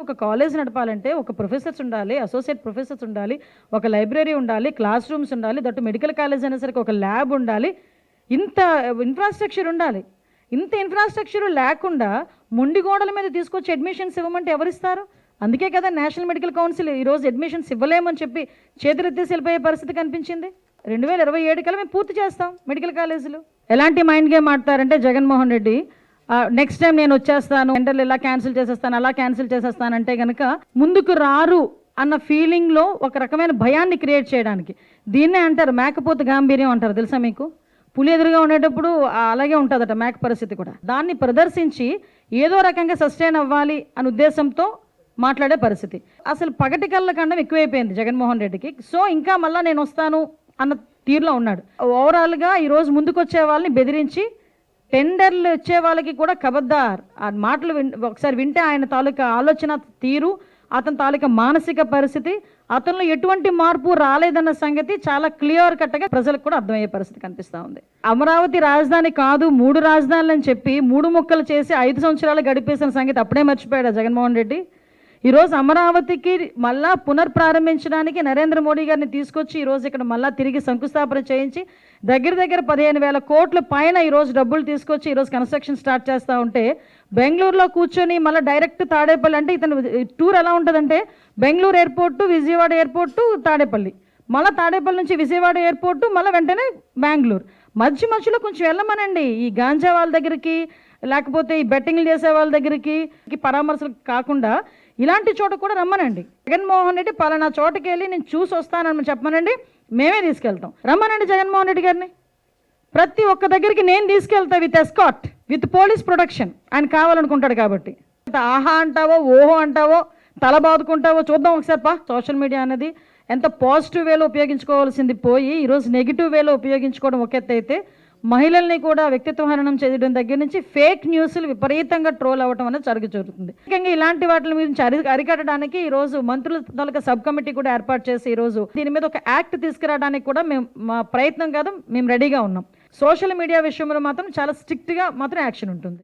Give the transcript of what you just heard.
ఒక కాలేజ్ నడపాలంటే ఒక ప్రొఫెసర్స్ ఉండాలి, అసోసియేట్ ప్రొఫెసర్స్ ఉండాలి, ఒక లైబ్రరీ ఉండాలి, క్లాస్ రూమ్స్ ఉండాలి, దట్టు మెడికల్ కాలేజ్ అనేసరికి ఒక ల్యాబ్ ఉండాలి, ఇంత ఇన్ఫ్రాస్ట్రక్చర్ ఉండాలి. ఇంత ఇన్ఫ్రాస్ట్రక్చర్ లేకుండా మొండి గోడల మీద తీసుకొచ్చి అడ్మిషన్స్ ఇవ్వమంటే ఎవరిస్తారు? అందుకే కదా నేషనల్ మెడికల్ కౌన్సిల్ ఈరోజు అడ్మిషన్స్ ఇవ్వలేమని చెప్పి చేతులెత్తేసి వెళ్ళిపోయే పరిస్థితి కనిపించింది. 2027 కల్లా మేము పూర్తి చేస్తాం మెడికల్ కాలేజీలు. ఎలాంటి మైండ్ గేమ్ ఆడతారంటే జగన్మోహన్ రెడ్డి నెక్స్ట్ టైం నేను వచ్చేస్తాను, టెండర్లు ఇలా క్యాన్సిల్ చేసేస్తాను, అలా క్యాన్సిల్ చేసేస్తానంటే కనుక ముందుకు రారు అన్న ఫీలింగ్లో ఒక రకమైన భయాన్ని క్రియేట్ చేయడానికి. దీన్నే అంటారు మేకపోతు గాంభీర్యం అంటారు, తెలుసా మీకు? పులి ఎదురుగా ఉండేటప్పుడు అలాగే ఉంటుందట మేక పరిస్థితి కూడా. దాన్ని ప్రదర్శించి ఏదో రకంగా సస్టైన్ అవ్వాలి అనే ఉద్దేశంతో మాట్లాడే పరిస్థితి. అసలు పగటి కళ్ళ కండం ఎక్కువైపోయింది జగన్మోహన్ రెడ్డికి. సో ఇంకా మళ్ళీ నేను వస్తాను అన్న తీరులో ఉన్నాడు. ఓవరాల్గా ఈరోజు ముందుకు వచ్చే వాళ్ళని బెదిరించి టెండర్లు ఇచ్చే వాళ్ళకి కూడా కబద్దార్ ఆ మాటలు ఒకసారి వింటే ఆయన తాలూకా ఆలోచన తీరు, అతని తాలూకా మానసిక పరిస్థితి, అతనిలో ఎటువంటి మార్పు రాలేదన్న సంగతి చాలా క్లియర్ కట్గా ప్రజలకు కూడా అర్థమయ్యే పరిస్థితి కనిపిస్తూ ఉంది. అమరావతి రాజధాని కాదు 3 రాజధానులు అని చెప్పి 3 ముక్కలు చేసి 5 సంవత్సరాలు గడిపేసిన సంగతి అప్పుడే మర్చిపోయాడు జగన్మోహన్ రెడ్డి. ఈరోజు అమరావతికి మళ్ళా పునర్ప్రారంభించడానికి నరేంద్ర మోడీ గారిని తీసుకొచ్చి ఈరోజు ఇక్కడ మళ్ళీ తిరిగి శంకుస్థాపన చేయించి దగ్గర 15,000 కోట్ల పైన ఈరోజు డబ్బులు తీసుకొచ్చి ఈరోజు కన్స్ట్రక్షన్ స్టార్ట్ చేస్తూ ఉంటే బెంగళూరులో కూర్చొని మళ్ళీ డైరెక్ట్ తాడేపల్లి, అంటే ఇతను టూర్ ఎలా ఉంటుందంటే బెంగళూరు ఎయిర్పోర్టు, విజయవాడ ఎయిర్పోర్టు, తాడేపల్లి, మళ్ళీ తాడేపల్లి నుంచి విజయవాడ ఎయిర్పోర్టు, మళ్ళీ వెంటనే బెంగళూరు. మధ్యలో కొంచెం వెళ్ళమనండి ఈ గాంజా వాళ్ళ దగ్గరికి, లేకపోతే ఈ బెట్టింగ్లు చేసే వాళ్ళ దగ్గరికి పరామర్శలు కాకుండా ఇలాంటి చోట కూడా రమ్మనండి. జగన్మోహన్ రెడ్డి పలానా చోటకి వెళ్ళి నేను చూసి వస్తానని చెప్పమనండి, మేమే తీసుకెళ్తాం. రమ్మనండి జగన్మోహన్ రెడ్డి గారిని. ప్రతి ఒక్క దగ్గరికి నేను తీసుకెళ్తా with escort, with police protection. ఆయన కావాలనుకుంటాడు కాబట్టి. ఆహా అంటావో ఓహో అంటావో తల బాదుకుంటావో చూద్దాం ఒకసారి పా. సోషల్ మీడియా అనేది ఎంత పాజిటివ్ వేలో ఉపయోగించుకోవాల్సింది పోయి ఈరోజు నెగిటివ్ వేలో ఉపయోగించుకోవడం ఒక ఎత్తు అయితే, మహిళల్ని కూడా వ్యక్తిత్వ హననం చేయడం దగ్గర నుంచి ఫేక్ న్యూస్లు విపరీతంగా ట్రోల్ అవ్వడం అనేది జరుగుతుంది. ముఖ్యంగా ఇలాంటి వాటి గురించి అరికట్టడానికి ఈరోజు మంత్రుల తాలూకా సబ్ కమిటీ కూడా ఏర్పాటు చేసి ఈరోజు దీని మీద ఒక యాక్ట్ తీసుకురావడానికి కూడా మా ప్రయత్నం కాదు, మేము రెడీగా ఉన్నాం. సోషల్ మీడియా విషయంలో మాత్రం చాలా స్ట్రిక్ట్గా మాత్రం యాక్షన్ ఉంటుంది.